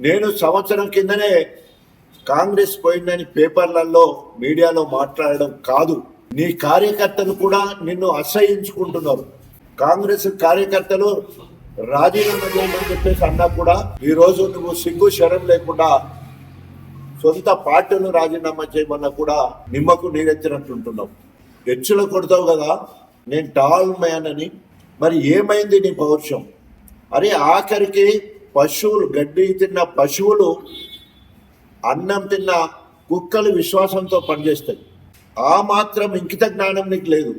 నేను సంవత్సరం కిందనే కాంగ్రెస్ పోయిందని పేపర్లలో మీడియాలో మాట్లాడడం కాదు. నీ కార్యకర్తలు కూడా నిన్ను అసహించుకుంటున్నారు. కాంగ్రెస్ కార్యకర్తలు రాజీనామా చేయమని చెప్పేసి అన్నా కూడా ఈ రోజు నువ్వు సిగ్గు శరం లేకుండా సొంత పార్టీలు రాజీనామా చేయమన్నా కూడా నిమ్మకు నీరెత్తినట్టుంటున్నావు. హెచ్చులు కొడతావు కదా, నేను టాల్ మ్యాన్ అని. మరి ఏమైంది నీ పౌరుషం? అరే ఆఖరికి పశువులు, గడ్డి తిన్న పశువులు, అన్నం తిన్న కుక్కలు విశ్వాసంతో పనిచేస్తాయి. ఆ మాత్రం ఇంకిత జ్ఞానం నీకు లేదు.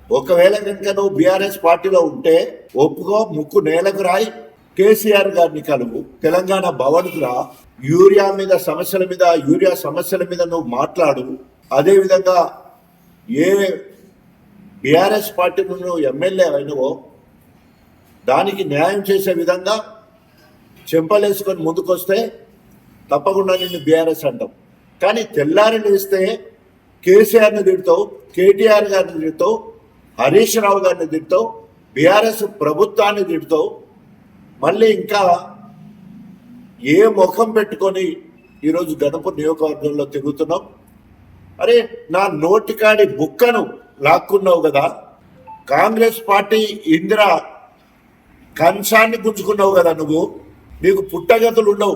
ఒకవేళ కనుక నువ్వు బీఆర్ఎస్ పార్టీలో ఉంటే ఒప్పుకో, ముక్కు నేలకు రాయి, కేసీఆర్ గారిని కలువు, తెలంగాణ భవన్కు రా, యూరియా సమస్యల మీద నువ్వు మాట్లాడు. అదేవిధంగా ఏ బీఆర్ఎస్ పార్టీలో నువ్వు ఎమ్మెల్యే అయినవో దానికి న్యాయం చేసే విధంగా చెంపలేసుకొని ముందుకొస్తే తప్పకుండా నిన్ను బీఆర్ఎస్ అంటాం. కానీ తెల్లారి ఇస్తే కేసీఆర్ని తిడతావు, కేటీఆర్ గారిని తిడతావు, హరీష్ రావు గారిని తిడతావు, బీఆర్ఎస్ ప్రభుత్వాన్ని తిడతావు. మళ్ళీ ఇంకా ఏ ముఖం పెట్టుకొని ఈరోజు గణపూర్ నియోజకవర్గంలో తిరుగుతున్నావు? అరే నా నోటికాడి బుక్కను లాక్కున్నావు కదా. కాంగ్రెస్ పార్టీ ఇందిరా కంచాన్ని గుంజుకున్నావు కదా నువ్వు. నీకు పుట్టగతులు ఉండవు.